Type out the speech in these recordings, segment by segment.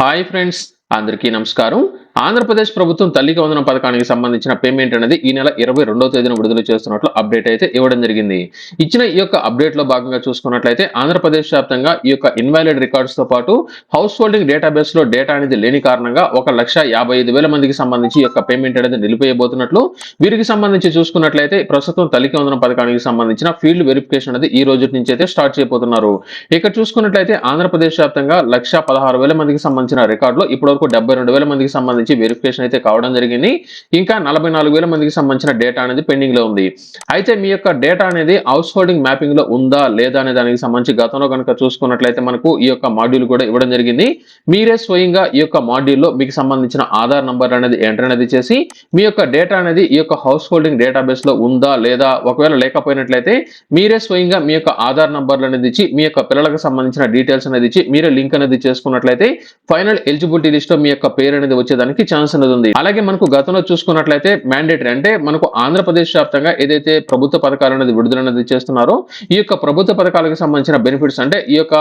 Hi friends, అందరికీ నమస్కారం. ఆంధ్రప్రదేశ్ ప్రభుత్వం తల్లికి వందనం పథకానికి సంబంధించిన పేమెంట్ అనేది ఈ నెల 22వ తేదీన విడుదల చేస్తున్నట్లు అప్డేట్ అయితే ఇవ్వడం జరిగింది. ఇచ్చిన ఈ యొక్క అప్డేట్ లో భాగంగా చూసుకున్నట్లయితే ఆంధ్రప్రదేశ్ వ్యాప్తంగా ఈ యొక్క ఇన్వాలిడ్ రికార్డ్స్ తో పాటు హౌస్ హోల్డింగ్ డేటాబేస్ లో డేటా అనేది లేని కారణంగా 1,55,000 మందికి సంబంధించి ఈ యొక్క పేమెంట్ అనేది నిలిపివేయబోతున్నట్లు, వీరికి సంబంధించి చూసుకున్నట్లయితే ప్రస్తుతం తల్లికి వందనం పథకానికి సంబంధించిన ఫీల్డ్ వెరిఫికేషన్ అనేది ఈ రోజు నుంచి అయితే స్టార్ట్ చేయబోతున్నారు. ఇక చూసుకున్నట్లయితే ఆంధ్రప్రదేశ్ వ్యాప్తంగా 1,16,000 మందికి సంబంధించిన రికార్డులో ఇప్పటివరకు 72,000 మందికి సంబంధించి వెరిఫికేషన్ అయితే కావడం జరిగింది. ఇంకా 44,000 మందికి సంబంధించిన డేటా అనేది పెండింగ్ లో ఉంది. అయితే మీ యొక్క డేటా అనేది హౌస్ హోల్డింగ్ మ్యాపింగ్ లో ఉందా లేదా అనే దానికి సంబంధించి గతంలో కనుక చూసుకున్నట్లయితే మనకు ఈ యొక్క మాడ్యూల్ కూడా ఇవ్వడం జరిగింది. మీరే స్వయంగా ఈ యొక్క మాడ్యూల్లో మీకు సంబంధించిన ఆధార్ నంబర్ అనేది ఎంటర్ అనేది చేసి మీ యొక్క డేటా అనేది ఈ యొక్క హౌస్ హోల్డింగ్ డేటాబేస్ లో ఉందా లేదా, ఒకవేళ లేకపోయినట్లయితే మీరే స్వయంగా మీ యొక్క ఆధార్ నంబర్లు అనేది ఇచ్చి మీ యొక్క పిల్లలకు సంబంధించిన డీటెయిల్స్ అనేది ఇచ్చి మీరే లింక్ అనేది చేసుకున్నట్లయితే ఫైనల్ ఎలిజిబిలిటీ లిస్ట్ లో మీ యొక్క పేరు అనేది వచ్చేదానికి ఛాన్స్ అనేది ఉంది. అలాగే మనకు గతంలో చూసుకున్నట్లయితే మ్యాండేటరీ అంటే మనకు ఆంధ్రప్రదేశ్ వ్యాప్తంగా ఏదైతే ప్రభుత్వ పథకాలు అనేది విడుదల అనేది చేస్తున్నారో ఈ యొక్క ప్రభుత్వ పథకాలకు సంబంధించిన బెనిఫిట్స్ అంటే ఈ యొక్క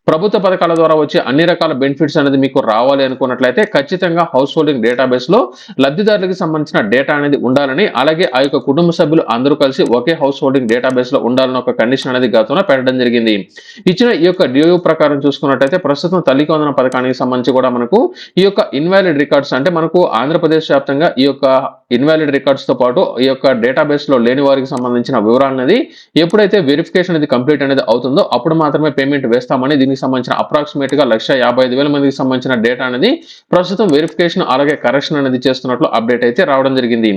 ప్రభుత్వ పథకాల ద్వారా వచ్చే అన్ని రకాల బెనిఫిట్స్ అనేది మీకు రావాలి అనుకున్నట్లయితే ఖచ్చితంగా హౌస్ హోల్డింగ్ డేటాబేస్ లో లబ్ధిదారులకు సంబంధించిన డేటా అనేది ఉండాలని, అలాగే ఆ యొక్క కుటుంబ సభ్యులు అందరూ కలిసి ఒకే హౌస్ హోల్డింగ్ డేటాబేస్ లో ఉండాలని ఒక కండిషన్ అనేది గతంలో పెట్టడం జరిగింది. ఇచ్చిన ఈ యొక్క డిఓ ప్రకారం చూసుకున్నట్లయితే ప్రస్తుతం తల్లికి వందనం పథకానికి సంబంధించి కూడా మనకు ఈ యొక్క ఇన్వాలిడ్ రికార్డ్స్ అంటే మనకు ఆంధ్రప్రదేశ్ వ్యాప్తంగా ఈ యొక్క ఇన్వాలిడ్ రికార్డ్స్ తో పాటు ఈ యొక్క డేటాబేస్ లో లేని వారికి సంబంధించిన వివరాలు అనేది ఎప్పుడైతే వెరిఫికేషన్ అనేది కంప్లీట్ అనేది అవుతుందో అప్పుడు మాత్రమే పేమెంట్ వేస్తామని, దీనికి సంబంధించిన అప్రాక్సిమేట్ గా 1,55,000 మందికి సంబంధించిన డేటా అనేది ప్రస్తుతం వెరిఫికేషన్ అలాగే కరెక్షన్ అనేది చేస్తున్నట్లు అప్డేట్ అయితే రావడం జరిగింది.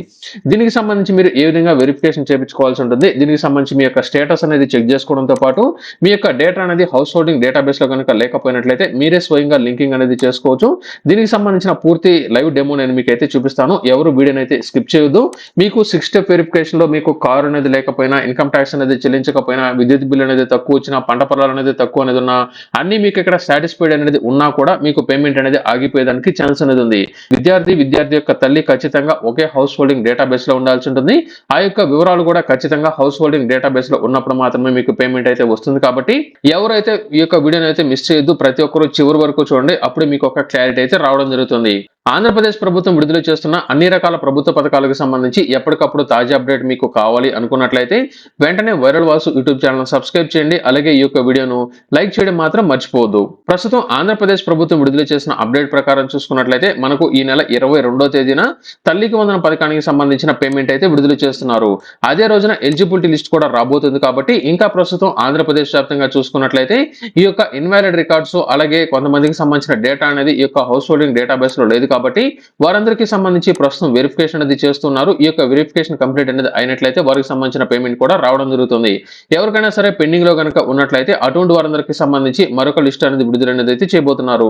దీనికి సంబంధించి మీరు ఏ విధంగా వెరిఫికేషన్ చేయించుకోవాల్సి ఉంటుంది, దీనికి సంబంధించి మీ యొక్క స్టేటస్ అనేది చెక్ చేసుకోవడంతో పాటు మీ యొక్క డేటా అనేది హౌస్ హోల్డింగ్ డేటాబేస్ లో కనుక లేకపోయినట్లయితే మీరే స్వయంగా లింకింగ్ అనేది చేసుకోవచ్చు. దీనికి సంబంధించిన పూర్తి లైవ్ డెమో నేను మీకు అయితే చూపిస్తాను. ఎవరు వీడియోని అయితే స్కిప్ చేయొద్దు. మీకు 6 స్టెప్ వెరిఫికేషన్ లో మీకు కారు అనేది లేకపోయినా, ఇన్కమ్ ట్యాక్స్ అనేది చెల్లించకపోయినా, విద్యుత్ బిల్ అనేది తక్కువ వచ్చినా, పంట పొలాలు అనేది తక్కువ అనేది ఉన్నా, అన్ని మీకు ఇక్కడ సాటిస్ఫైడ్ అనేది ఉన్నా కూడా మీకు పేమెంట్ అనేది ఆగిపోయేదానికి ఛాన్స్ అనేది ఉంది. విద్యార్థి యొక్క తల్లి ఖచ్చితంగా ఒకే హౌస్ హోల్డింగ్ డేటాబేస్ లో ఉండాల్సి ఉంటుంది. ఆ యొక్క వివరాలు కూడా ఖచ్చితంగా హౌస్ హోల్డింగ్ డేటాబేస్ లో ఉన్నప్పుడు మాత్రమే మీకు పేమెంట్ అయితే వస్తుంది. కాబట్టి ఎవరైతే ఈ యొక్క వీడియోని అయితే మిస్ చేయొద్దు, ప్రతి ఒక్కరు చివరి వరకు చూడండి. అప్పుడు మీకు ఒక క్లారిటీ అయితే రావడం జరుగుతుంది. ఆంధ్రప్రదేశ్ ప్రభుత్వం విడుదల చేస్తున్న అన్ని రకాల ప్రభుత్వ పథకాలకు సంబంధించి ఎప్పటికప్పుడు తాజా అప్డేట్ మీకు కావాలి అనుకున్నట్లయితే వెంటనే viral Vasu YouTube channel subscribe చేయండి. అలాగే ఈ యొక్క వీడియోను లైక్ చేయడం మాత్రం మర్చిపోవద్దు. ప్రస్తుతం ఆంధ్రప్రదేశ్ ప్రభుత్వం విడుదల చేసిన అప్డేట్ ప్రకారం చూసుకున్నట్లయితే మనకు ఈ నెల 22వ తేదీన తల్లికి వందనం పథకానికి సంబంధించిన పేమెంట్ అయితే విడుదల చేస్తున్నారు. అదే రోజున ఎలిజిబిలిటీ లిస్ట్ కూడా రాబోతుంది. కాబట్టి ఇంకా ప్రస్తుతం ఆంధ్రప్రదేశ్ వ్యాప్తంగా చూసుకున్నట్లయితే ఈ యొక్క ఇన్వాలిడ్ రికార్డ్స్ అలాగే కొంతమందికి సంబంధించిన డేటా అనేది ఈ యొక్క హౌస్ హోల్డింగ్ డేటాబేస్ లో లేదు. కాబట్టి వారందరికీ సంబంధించి ప్రస్తుతం వెరిఫికేషన్ అనేది చేస్తున్నారు. ఈ యొక్క వెరిఫికేషన్ కంప్లీట్ అనేది అయినట్లయితే వారికి సంబంధించిన పేమెంట్ కూడా రావడం జరుగుతుంది. ఎవరికైనా సరే పెండింగ్ లో కనుక ఉన్నట్లయితే అటువంటి వారందరికీ సంబంధించి మరొక లిస్ట్ అనేది విడుదల అనేది అయితే చేయబోతున్నారు.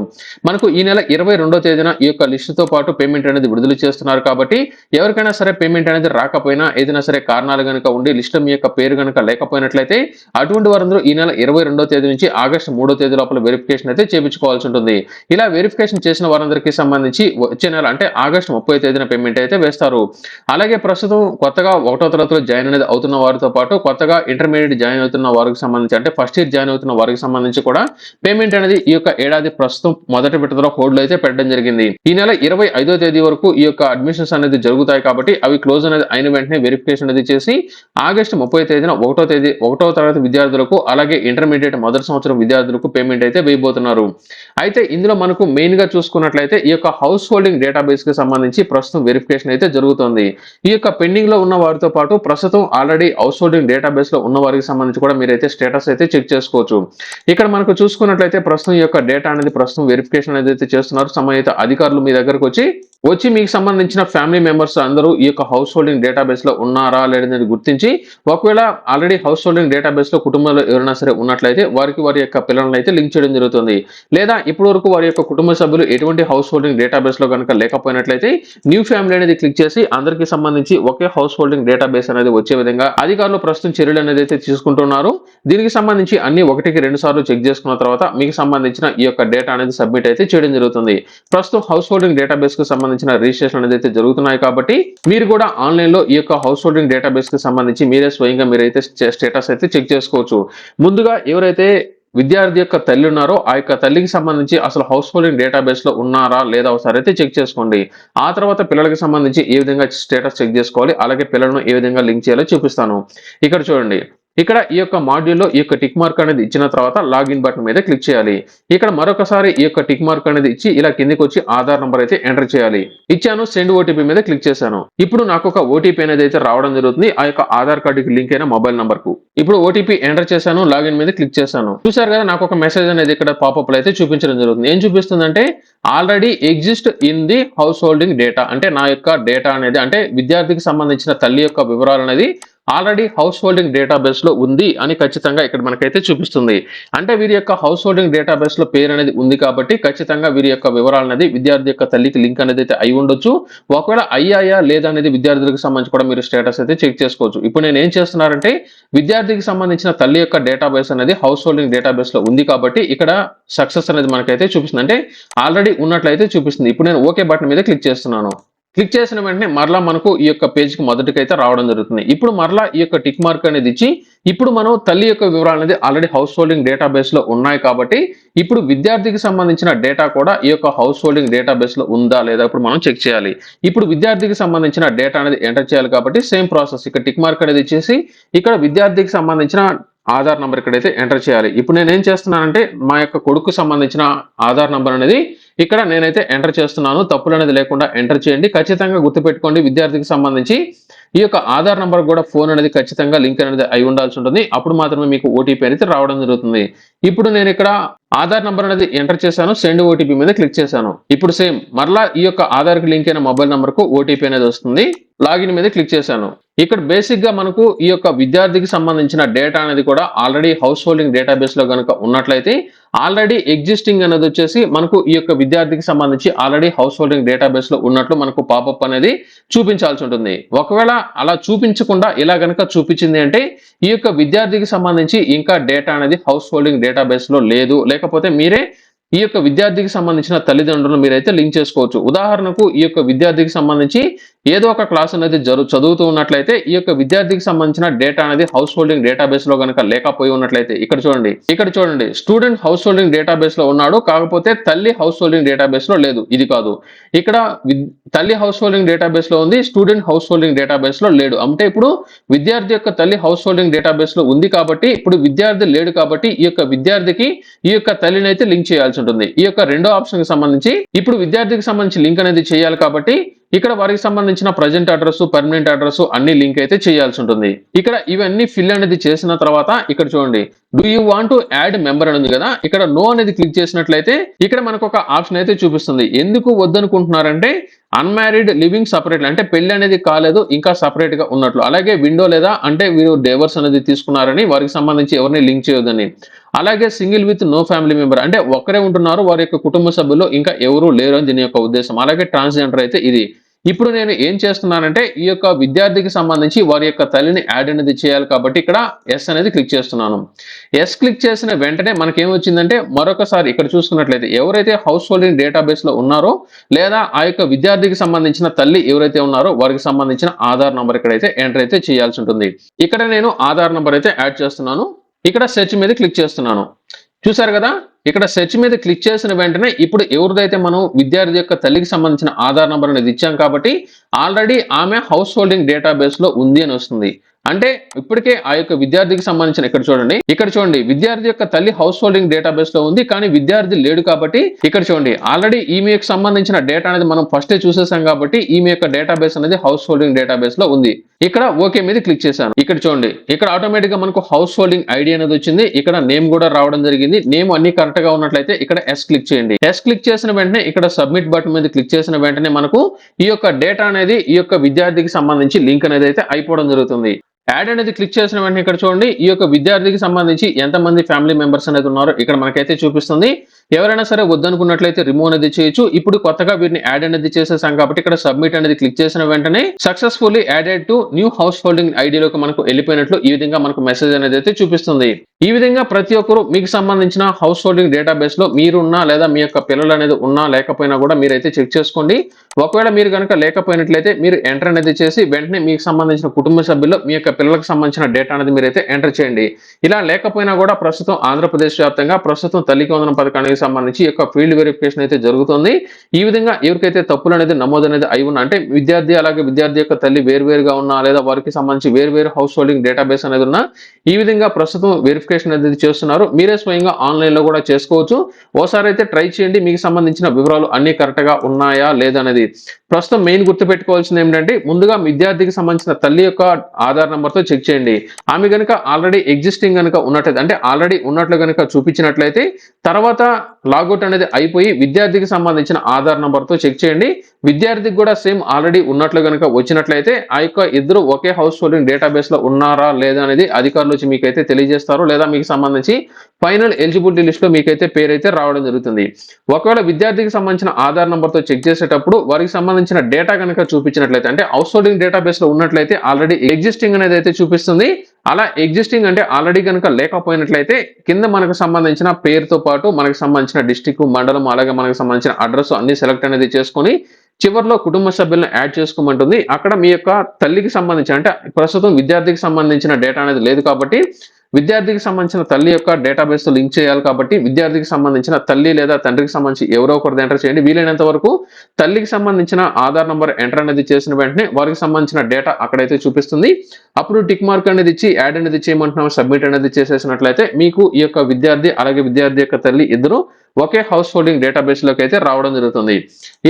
మనకు ఈ నెల 22వ తేదీన ఈ యొక్క లిస్ట్ తో పాటు పేమెంట్ అనేది విడుదల చేస్తున్నారు. కాబట్టి ఎవరికైనా సరే పేమెంట్ అనేది రాకపోయినా, ఏదైనా సరే కారణాలు కనుక ఉండి లిస్ట్ మీ యొక్క పేరు కనుక లేకపోయినట్లయితే అటువంటి వారందరూ ఈ నెల 22వ తేదీ నుంచి ఆగస్టు 3వ తేదీ లోపల వెరిఫికేషన్ అయితే చేయించుకోవాల్సి ఉంటుంది. ఇలా వెరిఫికేషన్ చేసిన వారందరికీ సంబంధించి వచ్చే నెల అంటే ఆగస్టు 30వ తేదీన పేమెంట్ అయితే వేస్తారు. అలాగే ప్రస్తుతం కొత్తగా 1వ తరగతిలో జాయిన్ అనేది అవుతున్న వారితో పాటు కొత్తగా ఇంటర్మీడియట్ జాయిన్ అవుతున్న వారికి సంబంధించి అంటే ఫస్ట్ ఇయర్ జాయిన్ అవుతున్న వారికి సంబంధించి కూడా పేమెంట్ అనేది ఈ యొక్క ఏడాది ప్రస్తుతం మొదటి విడతలో హోల్డ్ అయితే పెట్టడం జరిగింది. ఈ నెల 25వ తేదీ వరకు ఈ యొక్క అడ్మిషన్స్ అనేది జరుగుతాయి. కాబట్టి అవి క్లోజ్ అనేది అయిన వెంటనే వెరిఫికేషన్ అనేది చేసి ఆగస్టు 30వ తేదీన 1వ తరగతి విద్యార్థులకు అలాగే ఇంటర్మీడియట్ మొదటి సంవత్సరం విద్యార్థులకు పేమెంట్ అయితే వేయబోతున్నారు. అయితే ఇందులో మనకు మెయిన్ గా చూసుకున్నట్లయితే ఈ యొక్క హౌస్ హోల్డింగ్ డేటాబేస్ కి సంబంధించి ప్రస్తుతం వెరిఫికేషన్ అయితే జరుగుతుంది. ఈ యొక్క పెండింగ్ లో ఉన్న వారితో పాటు ప్రస్తుతం ఆల్రెడీ హౌస్ హోల్డింగ్ డేటాబేస్ లో ఉన్న వారికి సంబంధించి కూడా మీరైతే స్టేటస్ అయితే చెక్ చేసుకోవచ్చు. ఇక్కడ మనకు చూసుకున్నట్లయితే ప్రస్తుతం ఈ యొక్క డేటా అనేది ప్రస్తుతం వెరిఫికేషన్ అయితే చేస్తున్నారు. సంబంధిత అధికారులు మీ దగ్గరకు వచ్చి మీకు సంబంధించిన ఫ్యామిలీ మెంబర్స్ అందరూ ఈ యొక్క హౌస్ హోల్డింగ్ డేటాబేస్ లో ఉన్నారా లేదని గుర్తించి, ఒకవేళ ఆల్రెడీ హౌస్ హోల్డింగ్ డేటాబేస్ లో కుటుంబంలో ఎవరైనా సరే ఉన్నట్లయితే వారి యొక్క పిల్లలను అయితే లింక్ చేయడం జరుగుతుంది. లేదా ఇప్పటి వరకు వారి యొక్క కుటుంబ సభ్యులు ఎటువంటి హౌస్ హోల్డింగ్ డేటాబేస్ లో కనుక లేకపోయినట్లయితే న్యూ ఫ్యామిలీ అనేది క్లిక్ చేసి అందరికీ సంబంధించి ఒకే హౌస్ హోల్డింగ్ డేటాబేస్ అనేది వచ్చే విధంగా అధికారులు ప్రస్తుతం చర్యలు అనేది అయితే తీసుకుంటున్నారు. దీనికి సంబంధించి అన్ని 1కి 2 సార్లు చెక్ చేసుకున్న తర్వాత మీకు సంబంధించిన ఈ యొక్క డేటా అనేది సబ్మిట్ అయితే చేయడం జరుగుతుంది. ప్రస్తుతం హౌస్ హోల్డింగ్ డేటాబేస్ కు సంబంధించిన రిజిస్ట్రేషన్ అనేది అయితే జరుగుతున్నాయి. కాబట్టి మీరు కూడా ఆన్లైన్ లో ఈ యొక్క హౌస్ హోల్డింగ్ డేటాబేస్ కి సంబంధించి మీరే స్వయంగా మీరైతే స్టేటస్ అయితే చెక్ చేసుకోవచ్చు. ముందుగా ఎవరైతే విద్యార్థి యొక్క తల్లి ఉన్నారో ఆ యొక్క తల్లికి సంబంధించి అసలు హౌస్ హోల్డింగ్ డేటాబేస్ లో ఉన్నారా లేదా ఒకసారి అయితే చెక్ చేసుకోండి. ఆ తర్వాత పిల్లలకి సంబంధించి ఏ విధంగా స్టేటస్ చెక్ చేసుకోవాలి, అలాగే పిల్లలను ఏ విధంగా లింక్ చేయాలో చూపిస్తాను. ఇక్కడ చూడండి, ఇక్కడ ఈ యొక్క మాడ్యూల్లో ఈ యొక్క టిక్ మార్క్ అనేది ఇచ్చిన తర్వాత లాగిన్ బటన్ మీద క్లిక్ చేయాలి. ఇక్కడ మరొకసారి ఈ యొక్క టిక్ మార్క్ అనేది ఇచ్చి ఇలా కిందికి వచ్చి ఆధార్ నంబర్ అయితే ఎంటర్ చేయాలి. ఇచ్చాను, సెండ్ ఓటీపీ మీద క్లిక్ చేశాను. ఇప్పుడు నాకు ఒక ఓటీపీ అనేది అయితే రావడం జరుగుతుంది ఆ యొక్క ఆధార్ కార్డుకి లింక్ అయిన మొబైల్ నంబర్ కు. ఇప్పుడు ఓటీపీ ఎంటర్ చేశాను, లాగిన్ మీద క్లిక్ చేశాను. చూసారు కదా, నాకు ఒక మెసేజ్ అనేది ఇక్కడ పాపప్ అయితే చూపించడం జరుగుతుంది. ఏం చూపిస్తుందంటే already exist in the house holding data, అంటే నా యొక్క డేటా అనేది అంటే విద్యార్థికి సంబంధించిన తల్లి యొక్క వివరాలు అనేది ఆల్రెడీ హౌస్ హోల్డింగ్ డేటాబేస్ లో ఉంది అని ఖచ్చితంగా ఇక్కడ మనకైతే చూపిస్తుంది. అంటే వీరి యొక్క హౌస్ హోల్డింగ్ డేటాబేస్ లో పేరు అనేది ఉంది కాబట్టి ఖచ్చితంగా వీరి యొక్క వివరాలు అనేది విద్యార్థి యొక్క తల్లికి లింక్ అనేది అయితే అయి ఉండొచ్చు. ఒకవేళ అయ్యాయా లేదా అనేది విద్యార్థులకు సంబంధించి కూడా మీరు స్టేటస్ అయితే చెక్ చేసుకోవచ్చు. ఇప్పుడు నేను ఏం చేస్తున్నానంటే విద్యార్థికి సంబంధించిన తల్లి యొక్క డేటాబేస్ అనేది హౌస్ హోల్డింగ్ డేటాబేస్ లో ఉంది కాబట్టి ఇక్కడ సక్సెస్ అనేది మనకైతే చూపిస్తుంది, అంటే ఆల్రెడీ ఉన్నట్లయితే చూపిస్తుంది. ఇప్పుడు నేను ఓకే బటన్ మీద క్లిక్ చేస్తున్నాను. క్లిక్ చేసిన వెంటనే మరలా మనకు ఈ యొక్క పేజ్కి మొదటికైతే రావడం జరుగుతుంది. ఇప్పుడు మరలా ఈ యొక్క టిక్ మార్క్ అనేది ఇచ్చి ఇప్పుడు మనం తల్లి యొక్క వివరాలు అనేది ఆల్రెడీ హౌస్ హోల్డింగ్ డేటాబేస్ లో ఉన్నాయి కాబట్టి ఇప్పుడు విద్యార్థికి సంబంధించిన డేటా కూడా ఈ యొక్క హౌస్ హోల్డింగ్ డేటాబేస్ లో ఉందా లేదా ఇప్పుడు మనం చెక్ చేయాలి. ఇప్పుడు విద్యార్థికి సంబంధించిన డేటా అనేది ఎంటర్ చేయాలి కాబట్టి సేమ్ ప్రాసెస్, ఇక్కడ టిక్ మార్క్ అనేది ఇచ్చేసి ఇక్కడ విద్యార్థికి సంబంధించిన ఆధార్ నంబర్ ఇక్కడైతే ఎంటర్ చేయాలి. ఇప్పుడు నేను ఏం చేస్తున్నానంటే మా యొక్క కొడుకు సంబంధించిన ఆధార్ నంబర్ అనేది ఇక్కడ నేనైతే ఎంటర్ చేస్తున్నాను. తప్పులు అనేది లేకుండా ఎంటర్ చేయండి. ఖచ్చితంగా గుర్తుపెట్టుకోండి, విద్యార్థికి సంబంధించి ఈ యొక్క ఆధార్ నంబర్ కూడా ఫోన్ అనేది ఖచ్చితంగా లింక్ అనేది అయి ఉండాల్సి ఉంటుంది. అప్పుడు మాత్రమే మీకు ఓటీపీ అనేది రావడం జరుగుతుంది. ఇప్పుడు నేను ఇక్కడ ఆధార్ నంబర్ అనేది ఎంటర్ చేశాను, సెండ్ ఓటీపీ మీద క్లిక్ చేశాను. ఇప్పుడు సేమ్ మరలా ఈ యొక్క ఆధార్ కి లింక్ అయిన మొబైల్ నంబర్ కు ఓటీపీ అనేది వస్తుంది. లాగిన్ మీద క్లిక్ చేశాను. ఇక్కడ బేసిక్ గా మనకు ఈ యొక్క విద్యార్థికి సంబంధించిన డేటా అనేది కూడా ఆల్రెడీ హౌస్ హోల్డింగ్ డేటాబేస్ లో కనుక ఉన్నట్లయితే ఆల్రెడీ ఎగ్జిస్టింగ్ అనేది వచ్చేసి మనకు ఈ యొక్క విద్యార్థికి సంబంధించి ఆల్రెడీ హౌస్ హోల్డింగ్ డేటాబేస్ లో ఉన్నట్లు మనకు పాపప్ అనేది చూపించాల్సి ఉంటుంది. ఒకవేళ అలా చూపించకుండా ఇలా గనక చూపించింది అంటే ఈ యొక్క విద్యార్థికి సంబంధించి ఇంకా డేటా అనేది హౌస్ హోల్డింగ్ డేటాబేస్ లో లేదు, లేకపోతే మీరే ఈ యొక్క విద్యార్థికి సంబంధించిన తల్లిదండ్రులను మీరైతే లింక్ చేసుకోవచ్చు. ఉదాహరణకు ఈ యొక్క విద్యార్థికి సంబంధించి ఏదో ఒక క్లాస్ అనేది చదువుతూ ఉన్నట్లయితే ఈ యొక్క విద్యార్థికి సంబంధించిన డేటా అనేది హౌస్ హోల్డింగ్ డేటాబేస్ లో కనుక లేకపోయి ఉన్నట్లయితే ఇక్కడ చూడండి స్టూడెంట్ హౌస్ హోల్డింగ్ డేటాబేస్ లో ఉన్నాడు, కాకపోతే తల్లి హౌస్ హోల్డింగ్ డేటాబేస్ లో లేదు. ఇది కాదు, ఇక్కడ తల్లి హౌస్ హోల్డింగ్ డేటాబేస్ లో ఉంది, స్టూడెంట్ హౌస్ హోల్డింగ్ డేటాబేస్ లో లేడు. అంటే ఇప్పుడు విద్యార్థి యొక్క తల్లి హౌస్ హోల్డింగ్ డేటాబేస్ లో ఉంది కాబట్టి ఇప్పుడు విద్యార్థి లేడు కాబట్టి ఈ యొక్క విద్యార్థికి ఈ యొక్క తల్లిని అయితే లింక్ చేయాల్సి ఉంటుంది. ఈ యొక్క రెండో ఆప్షన్ కి సంబంధించి ఇప్పుడు విద్యార్థికి సంబంధించి లింక్ అనేది చేయాలి కాబట్టి ఇక్కడ వారికి సంబంధించిన ప్రజెంట్ అడ్రస్, పర్మనెంట్ అడ్రస్ అన్ని లింక్ అయితే చేయాల్సి ఉంటుంది. ఇక్కడ ఇవన్నీ ఫిల్ అనేది చేసిన తర్వాత ఇక్కడ చూడండి, do you want to add member అని ఉంది కదా, ఇక్కడ నో అనేది క్లిక్ చేసినట్లయితే ఇక్కడ మనకు ఒక ఆప్షన్ అయితే చూపిస్తుంది. ఎందుకు వద్దనుకుంటున్నారంటే అన్మ్యారీడ్ లివింగ్ సపరేట్, అంటే పెళ్లి అనేది కాలేదు ఇంకా సపరేట్ గా ఉన్నట్లు. అలాగే విండో లేదా అంటే వీరు డైవర్స్ అనేది తీసుకున్నారని వారికి సంబంధించి ఎవరిని లింక్ చేయొద్దని. అలాగే single with no family member, అంటే ఒక్కరే ఉంటున్నారు, వారి యొక్క కుటుంబ సభ్యులు ఇంకా ఎవరు లేరు అని దీని యొక్క ఉద్దేశం. అలాగే ట్రాన్స్జెండర్ అయితే ఇది. ఇప్పుడు నేను ఏం చేస్తున్నానంటే ఈ యొక్క విద్యార్థికి సంబంధించి వారి యొక్క తల్లిని యాడ్ అనేది చేయాలి కాబట్టి ఇక్కడ ఎస్ అనేది క్లిక్ చేస్తున్నాను. ఎస్ క్లిక్ చేసిన వెంటనే మనకేమొచ్చిందంటే మరొకసారి ఇక్కడ చూసుకున్నట్లయితే ఎవరైతే హౌస్ హోల్డింగ్ డేటాబేస్ లో ఉన్నారో లేదా ఆ యొక్క విద్యార్థికి సంబంధించిన తల్లి ఎవరైతే ఉన్నారో వారికి సంబంధించిన ఆధార్ నంబర్ ఇక్కడైతే ఎంటర్ అయితే చేయాల్సి ఉంటుంది. ఇక్కడ నేను ఆధార్ నంబర్ అయితే యాడ్ చేస్తున్నాను. ఇక్కడ సెర్చ్ మీద క్లిక్ చేస్తున్నాను. చూసారు కదా, ఇక్కడ సెర్చ్ మీద క్లిక్ చేసిన వెంటనే ఇప్పుడు ఎవరిదైతే మనం విద్యార్థి యొక్క తల్లికి సంబంధించిన ఆధార్ నంబర్ అనేది ఇచ్చాం కాబట్టి ఆల్రెడీ ఆమె హౌస్ హోల్డింగ్ డేటాబేస్ లో ఉంది అని వస్తుంది. అంటే ఇప్పటికే ఆ యొక్క విద్యార్థికి సంబంధించిన ఇక్కడ చూడండి విద్యార్థి యొక్క తల్లి హౌస్ హోల్డింగ్ డేటాబేస్ లో ఉంది కానీ విద్యార్థి లేడు కాబట్టి ఇక్కడ చూడండి ఆల్రెడీ ఈమెకు సంబంధించిన డేటా అనేది మనం ఫస్టే చూసేసాం కాబట్టి ఈమె యొక్క డేటాబేస్ అనేది హౌస్ హోల్డింగ్ డేటాబేస్ లో ఉంది. ఇక్కడ ఓకే మీద క్లిక్ చేశాను. ఇక్కడ చూడండి ఇక్కడ ఆటోమేటిక్ గా మనకు హౌస్ హోల్డింగ్ ఐడి అనేది వచ్చింది. ఇక్కడ నేమ్ కూడా రావడం జరిగింది. నేమ్ అన్ని కరెక్ట్ గా ఉన్నట్లయితే ఇక్కడ ఎస్ క్లిక్ చేయండి. ఎస్ క్లిక్ చేసిన వెంటనే ఇక్కడ సబ్మిట్ బటన్ మీద క్లిక్ చేసిన వెంటనే మనకు ఈ యొక్క డేటా అనేది ఈ యొక్క విద్యార్థికి సంబంధించి లింక్ అనేది అయితే అయిపోవడం జరుగుతుంది. యాడ్ అనేది క్లిక్ చేసిన వెంటనే ఇక్కడ చూడండి ఈ యొక్క విద్యార్థికి సంబంధించి ఎంతమంది ఫ్యామిలీ మెంబర్స్ అనేది ఉన్నారో ఇక్కడ మనకైతే చూపిస్తుంది. ఎవరైనా సరే వద్దనుకున్నట్లయితే రిమూవ్ అనేది చేయొచ్చు. ఇప్పుడు కొత్తగా వీటిని యాడ్ అనేది చేసేసాం కాబట్టి ఇక్కడ సబ్మిట్ అనేది క్లిక్ చేసిన వెంటనే successfully added to new house holding ఐడిలోకి మనకు వెళ్ళిపోయినట్లు ఈ విధంగా మనకు మెసేజ్ అనేది అయితే చూపిస్తుంది. ఈ విధంగా ప్రతి ఒక్కరు మీకు సంబంధించిన హౌస్ హోల్డింగ్ డేటాబేస్ లో మీరున్నా లేదా మీ యొక్క పిల్లలు అనేది ఉన్నా లేకపోయినా కూడా మీరైతే చెక్ చేసుకోండి. ఒకవేళ మీరు కనుక లేకపోయినట్లయితే మీరు ఎంటర్ అనేది చేసి వెంటనే మీకు సంబంధించిన కుటుంబ సభ్యుల్లో మీ యొక్క పిల్లలకు సంబంధించిన డేటా అనేది మీరైతే ఎంటర్ చేయండి. ఇలా లేకపోయినా కూడా ప్రస్తుతం ఆంధ్రప్రదేశ్ వ్యాప్తంగా ప్రస్తుతం తల్లికి వందనం పథకానికి సంబంధించి ఈ యొక్క ఫీల్డ్ వెరిఫికేషన్ అయితే జరుగుతుంది. ఈ విధంగా ఎవరికైతే తప్పులు అనేది నమోదు అనేది అయి ఉన్నా అంటే విద్యార్థి అలాగే విద్యార్థి యొక్క తల్లి వేరువేరుగా ఉన్నా లేదా వారికి సంబంధించి వేరువేరు హౌస్ హోల్డింగ్ డేటాబేస్ అనేది ఉన్నా ఈ విధంగా ప్రస్తుతం వెరిఫికేషన్ అనేది చేస్తున్నారు. మీరే స్వయంగా ఆన్లైన్ లో కూడా చేసుకోవచ్చు. ఓసారి అయితే ట్రై చేయండి, మీకు సంబంధించిన వివరాలు అన్ని కరెక్ట్ గా ఉన్నాయా లేదా అనేది. ప్రస్తుతం మెయిన్ గుర్తుపెట్టుకోవాల్సింది ఏంటంటే ముందుగా విద్యార్థికి సంబంధించిన తల్లి యొక్క ఆధార్ నంబర్ తో చెక్ చేయండి. ఆమె గనుక ఆల్రెడీ ఎగ్జిస్టింగ్ గనుక ఉన్నట్లయితే అంటే ఆల్రెడీ ఉన్నట్లు గనుక చూపించినట్లయితే తర్వాత లాగౌట్ అనేది అయిపోయి విద్యార్థికి సంబంధించిన ఆధార్ నంబర్ తో చెక్ చేయండి. విద్యార్థికి కూడా సేమ్ ఆల్రెడీ ఉన్నట్లు గనుక వచ్చినట్లయితే ఆ యొక్క ఇద్దరు ఒకే హౌస్ హోల్డింగ్ డేటాబేస్ లో ఉన్నారా లేదా అనేది అధికారులు వచ్చి మీకైతే తెలియజేస్తారు. లేదా మీకు సంబంధించి ఫైనల్ ఎలిజిబిలిటీ లిస్ట్ లో మీకైతే పేరైతే రావడం జరుగుతుంది. ఒకవేళ విద్యార్థికి సంబంధించిన ఆధార్ నంబర్ తో చెక్ చేసేటప్పుడు వారికి సంబంధించిన డేటా కనుక చూపించినట్లయితే అంటే హౌస్ హోల్డింగ్ డేటాబేస్ లో ఉన్నట్లయితే ఆల్రెడీ ఎగ్జిస్టింగ్ అనేది అయితే చూపిస్తుంది. అలా ఎగ్జిస్టింగ్ అంటే ఆల్రెడీ కనుక లేకపోయినట్లయితే కింద మనకు సంబంధించిన పేరుతో పాటు మనకు సంబంధించిన డిస్టిక్, మండలం అలాగే మనకు సంబంధించిన అడ్రస్ అన్ని సెలెక్ట్ అనేది చేసుకొని చివరిలో కుటుంబ సభ్యులను యాడ్ చేసుకోమంటుంది. అక్కడ మీ యొక్క తల్లికి సంబంధించిన అంటే ప్రస్తుతం విద్యార్థికి సంబంధించిన డేటా అనేది లేదు కాబట్టి విద్యార్థికి సంబంధించిన తల్లి యొక్క డేటాబేస్ తో లింక్ చేయాలి కాబట్టి విద్యార్థికి సంబంధించిన తల్లి లేదా తండ్రికి సంబంధించి ఎవరో ఒకరిది ఎంటర్ చేయండి. వీలైనంత వరకు తల్లికి సంబంధించిన ఆధార్ నంబర్ ఎంటర్ అనేది చేసిన వెంటనే వారికి సంబంధించిన డేటా అక్కడైతే చూపిస్తుంది. అప్పుడు టిక్ మార్క్ అనేది ఇచ్చి యాడ్ అనేది చేయమంటున్నాం, సబ్మిట్ అనేది చేసేసినట్లయితే మీకు ఈ యొక్క విద్యార్థి అలాగే విద్యార్థి యొక్క తల్లి ఇద్దరు ఒకే హౌస్ హోల్డింగ్ డేటాబేస్ లోకి అయితే రావడం జరుగుతుంది.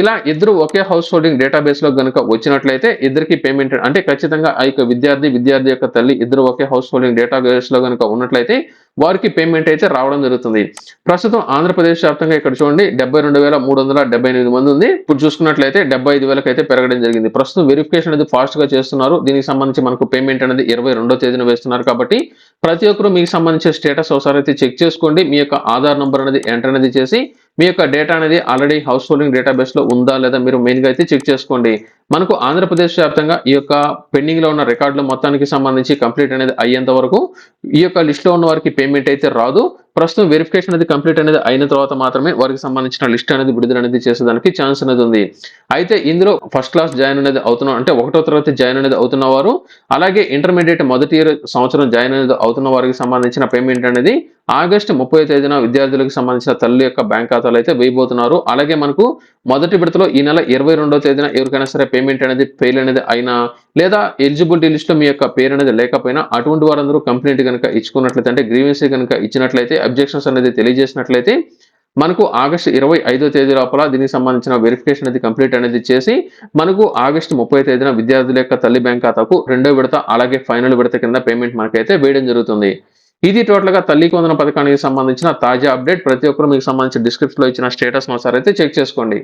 ఇలా ఇద్దరు ఒకే హౌస్ హోల్డింగ్ డేటాబేస్ లో కనుక వచ్చినట్లయితే ఇద్దరికి పేమెంట్ అంటే ఖచ్చితంగా ఆ యొక్క విద్యార్థి యొక్క తల్లి ఇద్దరు ఒకే హౌస్ హోల్డింగ్ డేటాబేస్ లో కనుక ఉన్నట్లయితే వారికి పేమెంట్ అయితే రావడం జరుగుతుంది. ప్రస్తుతం ఆంధ్రప్రదేశ్ వ్యాప్తంగా ఇక్కడ చూడండి 72,378 మంది ఉంది. ఇప్పుడు చూసుకున్నట్లయితే 75,000 అయితే పెరగడం జరిగింది. ప్రస్తుతం వెరిఫికేషన్ అనేది ఫాస్ట్ గా చేస్తున్నారు. దీనికి సంబంధించి మనకు పేమెంట్ అనేది 22వ తేదీన వేస్తున్నారు కాబట్టి ప్రతి ఒక్కరు మీకు సంబంధించిన స్టేటస్ ఒకసారి అయితే చెక్ చేసుకోండి. మీ యొక్క ఆధార్ నంబర్ అనేది ఎంటర్ అనేది చేసి మీ యొక్క డేటా అనేది ఆల్రెడీ హౌస్ హోల్డింగ్ డేటాబేస్ లో ఉందా లేదా మీరు మెయిన్ గా అయితే చెక్ చేసుకోండి. మనకు ఆంధ్రప్రదేశ్ వ్యాప్తంగా ఈ యొక్క పెండింగ్ లో ఉన్న రికార్డులు మొత్తానికి సంబంధించి కంప్లీట్ అనేది అయ్యేంత వరకు ఈ యొక్క లిస్ట్ లో ఉన్న వారికి పేమెంట్ అయితే రాదు. ప్రస్తుతం వెరిఫికేషన్ అనేది కంప్లీట్ అనేది అయిన తర్వాత మాత్రమే వారికి సంబంధించిన లిస్ట్ అనేది విడుదల అనేది చేసేదానికి ఛాన్స్ అనేది ఉంది. అయితే ఇందులో ఫస్ట్ క్లాస్ జాయిన్ అనేది అవుతున్న అంటే 1వ తరగతి జాయిన్ అనేది అవుతున్న వారు అలాగే ఇంటర్మీడియట్ మొదటి ఇయర్ సంవత్సరం జాయిన్ అనేది అవుతున్న వారికి సంబంధించిన పేమెంట్ అనేది ఆగస్టు 30వ తేదీన విద్యార్థులకు సంబంధించిన తల్లి యొక్క బ్యాంక్ ఖాతాలు అయితే వేయబోతున్నారు. అలాగే మనకు మొదటి విడతలో ఈ నెల 22వ తేదీన ఎవరికైనా సరే పేమెంట్ అనేది ఫెయిల్ అనేది అయినా లేదా ఎలిజిబిలిటీ లిస్ట్ లో మీ యొక్క పేరు అనేది లేకపోయినా అటువంటి వారందరూ కంప్లైంట్ కనుక ఇచ్చుకున్నట్లయితే అంటే గ్రీవెన్సీ కనుక ఇచ్చినట్లయితే అబ్జెక్షన్స్ అనేది తెలియజేసినట్లయితే మనకు ఆగస్టు 25వ తేదీ లోపల దీనికి సంబంధించిన వెరిఫికేషన్ అనేది కంప్లీట్ అనేది చేసి మనకు ఆగస్టు 30వ తేదీన విద్యార్థుల యొక్క తల్లి బ్యాంక్ ఖాతాకు 2వ విడత అలాగే ఫైనల్ విడత కింద పేమెంట్ మనకైతే వేయడం జరుగుతుంది. ఇది టోటల్ గా తల్లికి వందనం పథకానికి సంబంధించిన తాజా అప్డేట్. ప్రతి ఒక్కరు మీకు సంబంధించిన డిస్క్రిప్షన్ లో ఇచ్చిన స్టేటస్ ఒకసారి అయితే చెక్ చేసుకోండి.